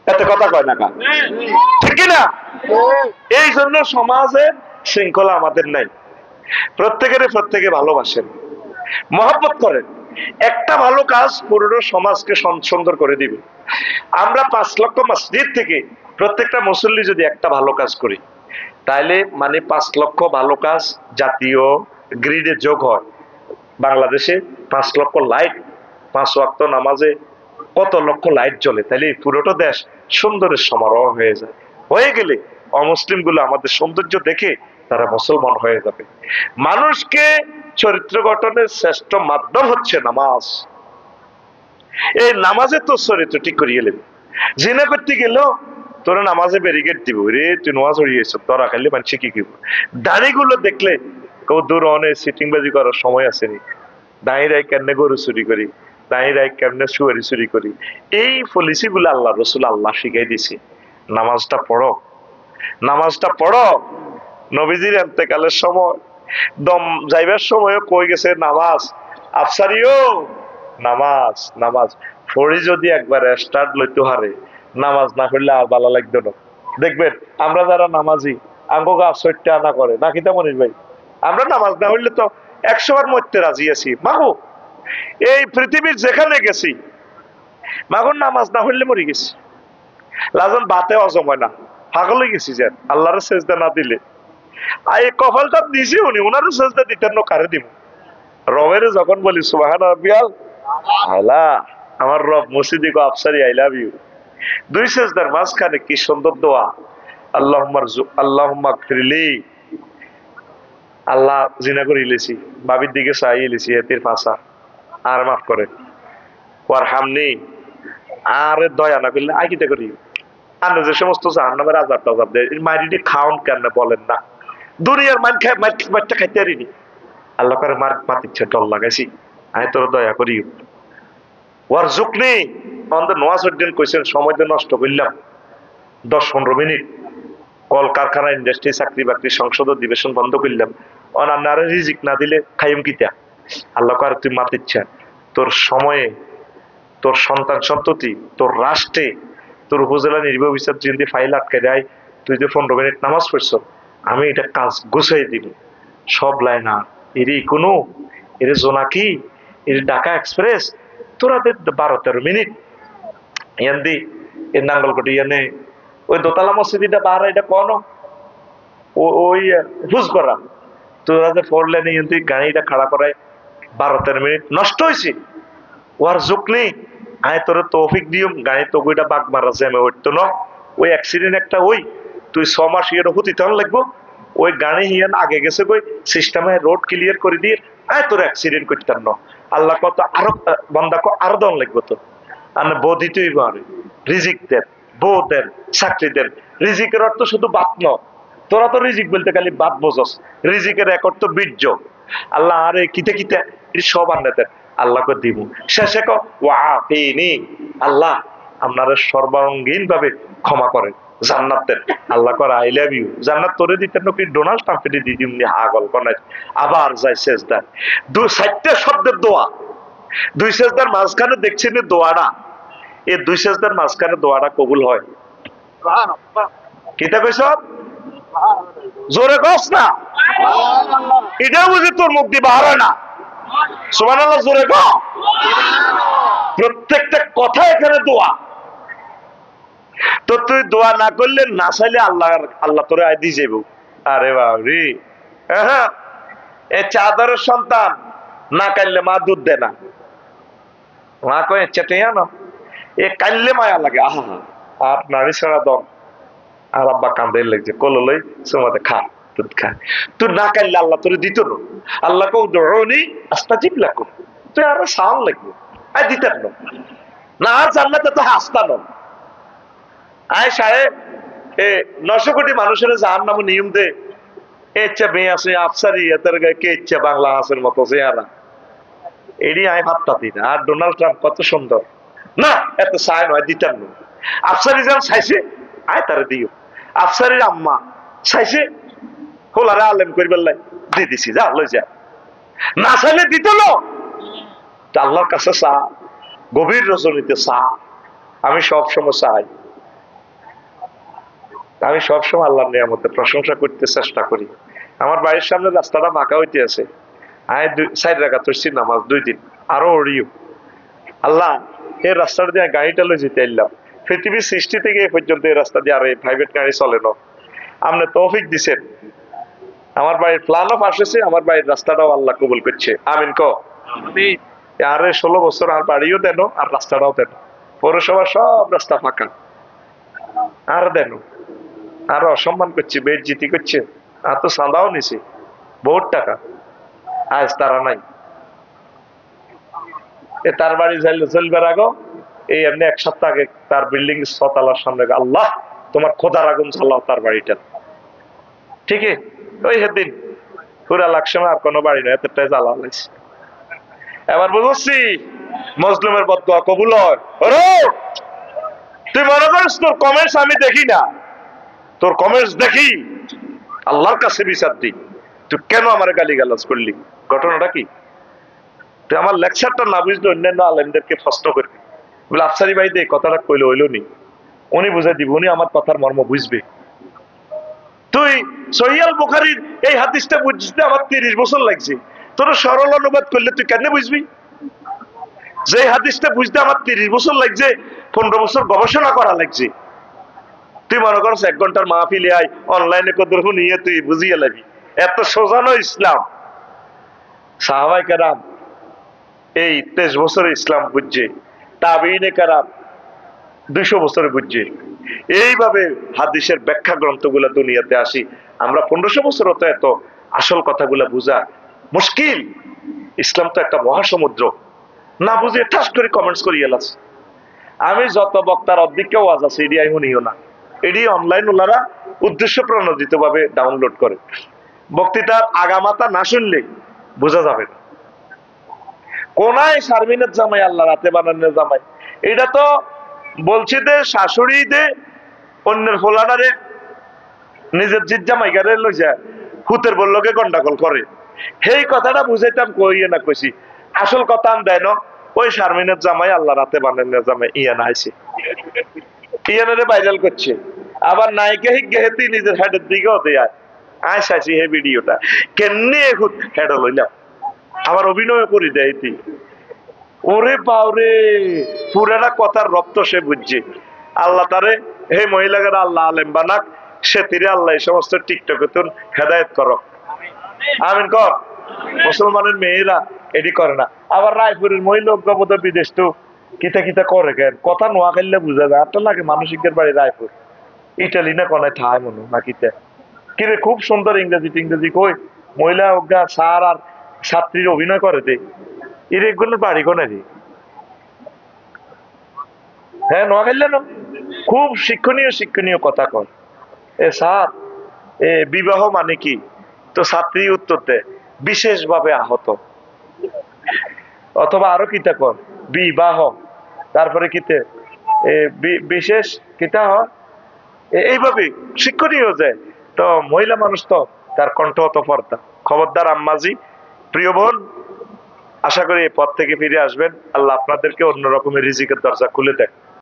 এত কথা কয় না কা, ঠিক না? এই জন্য সমাজে শৃঙ্খলা আমাদের নাই। প্রত্যেকে ভালোবাসেন, মহব্বত করেন। একটা ভালো কাজ পুরো সমাজকে সুন্দর করে দিবে। আমরা 5 লক্ষ মসজিদ থেকে প্রত্যেকটা মুসল্লি যদি একটা ভালো কাজ করি, তাইলে মানে 5 লক্ষ ভালো কাজ জাতীয় গ্রিডে যোগ হয়। বাংলাদেশে 5 লক্ষ লাইট, 5 ওয়াক্ত নামাজে কত লক্ষ লাইট জ্বলে, তাইলে পুরোটা দেশ সুন্দরের সমারোহ হয়ে যায়। হয়ে গেলে অমুসলিম গুলো আমাদের সৌন্দর্য দেখে তারা মুসলমান হয়ে যাবে। মানুষকে চরিত্র গঠনের শ্রেষ্ঠ মাধ্যম হচ্ছে নামাজ। এই নামাজে তো চরিত্র ঠিক করিয়ে নেবে। জিনা করতে গেলেও তোরা নামাজে ব্যারিকেড দিব, রে তুই নামাজ হইয়েছ, তোরা খাইলে মানুষ কি কিব। দাড়িগুলো দেখলে কেউ দূর অনেক সিটিং বাজি করার সময় আসেনি। দাঁড়িয়ে কেমনে গরু চুরি করি, দাঁড়িয়ে কেমনে সুয়ারি চুরি করি, এই পলিসি গুলো আল্লাহ রসুল আল্লাহ শিখাই দিছে। নামাজটা পড়ো, নামাজটা পড়ো। নবীজির এন্তেকালের সময় দম যাইবার সময়ও কই গেছে নামাজ, আফসারিও নামাজ নামাজ পড়ি যদি একবার স্টার্ট লইতে হারে, নামাজ না করলে আর ভালো লাগতো না। দেখবেন আমরা যারা নামাজি আঙ্গ গাছ সইটটা আনা করে নাকি তা মনির ভাই, আমরা নামাজ না হইলে তো 100 বার মরতে রাজি আছি। মাগো এই পৃথিবীর যেখানে গেছি, মাগো নামাজ না হইলে মরি গেছি। লাজন বাতে হজম হয় না, পাগল হয়ে গেছি যে আল্লাহর সেজদা না দিলে। আর এই কপালটা দিছি উনি, ওনারও সেজদা দিতেন না, কারে দিব? রবের যখন বলি সুবহান রাব্বিয়াল আলা, আমার রব মসজিদে গো আফসারি আই লাভ ইউ, 2 সেজদার মাঝখানে কি সুন্দর দোয়া, আল্লাহুম্মা গফিরলি, আল্লাহ জিনা করে ইলেছি, বাবির দিকে চাই ইলেছি, এতির ফাঁসা আর মাফ করে, ওয়ারহামনি, আর দয়া না করলে আইকিতে করি। আর যে সমস্ত জাহান্নামের আযাব টাযাব দেয়, মারিটি খাওন কেন বলেন না? দুনিয়ার মান খায় মারটা খাইতে পারিনি, আল্লাহ করে মার পাতিচ্ছে ডর লাগাইছি, আমি তোর দয়া করি। ওয়ার জুকনি আমাদের নোয়াজউদ্দিন কইছেন, সময় তো নষ্ট করলাম 10-15 মিনিট, কল কারখানা ইন্ডাস্ট্রি চাকরি বাকরি সংসদ অধিবেশন বন্ধ করলাম, অনার রিজিক না দিলে খাইম কিতা? আল্লাহ করে তুই মাতিচ্ছা তোর সময়ে, তোর সন্তান সন্ততি, তোর রাষ্ট্রে, তোর উপজেলা নির্বাহী বিচার যদি ফাইল আটকে দেয়, তুই যে 15 মিনিট নামাজ পড়ছ, আমি এটা কাজ গুছাই দিব। সব লাইন আর এরই কোনো এর জোনাকি, এর ঢাকা এক্সপ্রেস, তোরা 12-13 মিনিট ইয়ান দি এর নাঙ্গলকোটি ইয়ানে ওই দোতলা মসজিদটা বাহারা, এটা কোন ওই হুজ করা, তোরা যে 4 লেনে ইয়ান দি গাড়িটা খাড়া করায় 12-13 মিনিট নষ্ট হয়েছে। ওর যুগ নেই, আয় তোর তৌফিক দিও, গাড়ি তো ওইটা বাঘ মারা জ্যামে হইতো না, ওই অ্যাক্সিডেন্ট একটা ওই তুই 6 মাস ইয়ে হতে তখন লাগবো, ওই গাড়ি হিয়ান আগে গেছে কই সিস্টেমে রোড ক্লিয়ার করে দিয়ে আয় তোর অ্যাক্সিডেন্ট করতাম না। আল্লাহ কত আরো বন্দা আরো দন লাগবো তো, আর বো দিতেই পারে, রিজিক দেন, বউ দেন, চাকরি দেন। রিজিকের অর্থ শুধু বাত ন, তোরা তো রিজিক বলতে খালি বাত বোঝস, রিজিকের এক অর্থ বীর্য। আল্লাহ আরে কিতে কিতে সব আন্না দেন, আল্লাহকে দিব। শেষে ওয়াফিনি, আল্লাহ আপনারা সর্বাঙ্গীন ভাবে ক্ষমা করেন, জান্নাত দেন। আল্লাহ করে আই লাভ ইউ, জান্নাত তোরে দিতেন নাকি ডোনাল্ড ট্রাম্পে দিয়ে দিম নি আগল কনাই। আবার যাই সেজদা, 2-4টা শব্দের দোয়া, 2 সেজদার মাঝখানে দেখছেন দোয়াটা, এই 2 সেজদার মাঝখানে দোয়াটা কবুল হয়। কিতা কইছ? জোরে কস না, এটা বুঝি তোর মুখ দিয়ে বার হয় না। সুবহানাল্লাহ জোরে কও। প্রত্যেকটা কথা এখানে দোয়া। তো তুই দোয়া না করলে না চাইলে আল্লাহ তোরে আয় দিয়ে যাবো। আরে বাবরি, হ্যাঁ এই চাদরের সন্তান না কাইলে মা দুধ দেয় না, মা কয়ে চেটে না, এ কাইলে মায়া লাগে, আহা আর নারী ছাড়া দম, আর আব্বা কান্দে লাগছে কল লই তোমাদের খা দুধ খা। তুই না কাইলে আল্লাহ তোরে দিত না। আল্লাহ কেউ দৌড়নি আস্তাজিব লাগো, তুই আর সাল লাগবে আয় দিতেন না, আর জান্নাতে তো হাসতাম। আয় সাহেব 900 কোটি মানুষের জাহান্নাম নিয়ম দে, ইচ্ছা মেয়ে আছে আফসারি এদের গায়ে কে ইচ্ছা বাংলা আসের মতো চেহারা, এটি আয় ভাবতাতি না। আর ডোনাল্ড ট্রাম্প কত সুন্দর না, এত চায় নয় দিতেন না। আফসারি যান চাইছে আয় তারা দিও, আফসারির আম্মা চাইছে হোলারে আলেম করবার লাই দিয়ে দিছি, যা লই যা, না চাইলে দিত না। আল্লাহর কাছে চা, গভীর রজনীতে চা, আমি সব সময় চাই আমি সবসময় আল্লাহর নিয়ামতের প্রশংসা করতে চেষ্টা করি। আমার বাড়ির সামনে রাস্তাটা ফাঁকা হইতে আছে, আমি 4 রাকাত পড়ছি নামাজ 2 দিন, আরো ওড়িও আল্লাহ এই রাস্তাটা দিয়ে গাড়িটা লই যেতে এলাম। পৃথিবীর সৃষ্টি থেকে এ পর্যন্ত এই রাস্তা দিয়ে আর এই প্রাইভেট গাড়ি চলে না। আপনি তৌফিক দিছেন, আমার বাড়ির প্ল্যানও আসছে, আমার বাড়ির রাস্তাটাও আল্লাহ কবুল করছে, আমিন ক। আরে 16 বছর আর বাড়িও দেন আর রাস্তাটাও দেন, পৌরসভা সব রাস্তা ফাঁকা, আর দেন আর অসম্মান করছে, বেইজ্জতি করছে, আর তো চাঁদাও নিছে বহুত টাকা, আজ তারা নাই। তার বাড়ি যাইলে চলবার আগো এই এমনি 1 সপ্তাহ আগে তার বিল্ডিং 6 তলার সামনে আল্লাহ তোমার খোদার আগুন জ্বালাও তার বাড়িটা, ঠিক ওই সেদিন পুরা লাকসমে আর কোনো বাড়ি নয়, এতটাই জ্বালা লাগছে। এবার বুঝছি মজলুমের বদদোয়া কবুল হয়। তুই মনে করিস তোর কমেন্টস আমি দেখি না, তোর কমেন্টস দেখি, আল্লাহর কাছে বিচার দিই। তুই কেন আমার গালিগালাজ করলি, ঘটনাটা কি? তুই আমার লেকচারটা না বুঝলে অন্যান্য আলেমদেরকে প্রশ্ন করবি, বলে আফসারি ভাই দিয়ে কথাটা কইলে হইলো নি, উনি বুঝাই দিবে, উনি আমার কথার মর্ম বুঝবে। তুই সহিহ বুখারীর এই হাদিসটা বুঝতে আমার 30 বছর লাগছে, তোর সরল অনুবাদ করলে তুই কেন বুঝবি? যে হাদিসটা বুঝতে আমার 30 বছর লাগছে, 15 বছর গবেষণা করা লাগছে, তুই মনে করছ 1 ঘন্টার মাহফিলে আয় অনলাইনে কদর নিয়ে তুই বুঝিয়ে লাগবি? এত সোজানো ইসলাম। সাহাবায়ে কেরাম এই 23 বছরে ইসলাম বুঝছে, তাবিঈনে কেরাম 200 বছরে বুঝছে। এইভাবে হাদিসের ব্যাখ্যা গ্রন্থগুলা দুনিয়াতে আসি, আমরা 1500 বছর হতো, এত আসল কথাগুলা বুঝা মুশকিল। ইসলাম তো একটা মহাসমুদ্র, না বুঝে ঠাস করে কমেন্টস করি এলাস। আমি যত বক্তার অর্ধেককে ওয়াজ আছে এডি আমি শুনিও না, এডি অনলাইন ওনারা উদ্দেশ্য প্রণোদিত ভাবে ডাউনলোড করে, বক্তৃতার আগামাতা না শুনলে বোঝা যাবে না। কোনায় শারমিনের জামাই আল্লাহ রাতে বানানোর জামাই, এটা তো বলছি দে শাশুড়ি দে অন্যের ফোলানারে নিজের জিত জামাই গারে লই যায় হুতের বললোকে গন্ডাগোল করে, সেই কথাটা বুঝাইতাম কইয়ে না কইছি। আসল কথা আন দেয় না, ওই শারমিনের জামাই আল্লাহ রাতে বানানোর জামাই ইয়ান আইছে, ইয়ানারে ভাইরাল করছে, আবার নায়িকা হিগেহেতি নিজের হেডের দিকেও দেয় আইসাছি হে ভিডিওটা কেমনি এখন হেড লইলাম, আবার অভিনয় করি দেয়। ওরে বাউরে, পুরাটা কথার রপ্ত সে বুঝছে। আল্লাহ তারে হে মহিলাকে আল্লাহ আলেম বানাক, সে তীরে আল্লাহ এই সমস্ত টিকটকে তুন হেদায়েত করো, আমিন কর। মুসলমানের মেয়েরা এটি করে না। আবার রায়পুরের মহিলা বোধ বিদেশ তো কিতা কিতা করে কেন, কথা নোয়া খাইলে বুঝা যায়। আটটা লাগে মানসিকের বাড়ি রায়পুর, ইটালি না কনায় ঠায় মনে না কিতে কিরে, খুব সুন্দর ইংরেজি টিংরেজি কই, মহিলা অজ্ঞা স্যার আর ছাত্রীর অভিনয় করে দে, এগুলোর বাড়ি কোনে রে? হ্যাঁ নোয়াখাইলে না, খুব শিক্ষণীয় শিক্ষণীয় কথা কর। এ স্যার এ বিবাহ মানে কি? তো ছাত্রী উত্তর দেয় বিশেষভাবে আহত, অথবা আরো কিতা কর বিবাহ, তারপরে কিতে বিশেষ কিতা হয়, এইভাবে শিক্ষণীয় যায়। তো মহিলা মানুষ তো তার কণ্ঠ অত পর্দা। খবরদার আম্মাজি, প্রিয় বোন, আশা করি এই পথ থেকে ফিরে আসবেন। আল্লাহ আপনাদেরকে অন্য রকমের রিজিকের দরজা খুলে দেয়।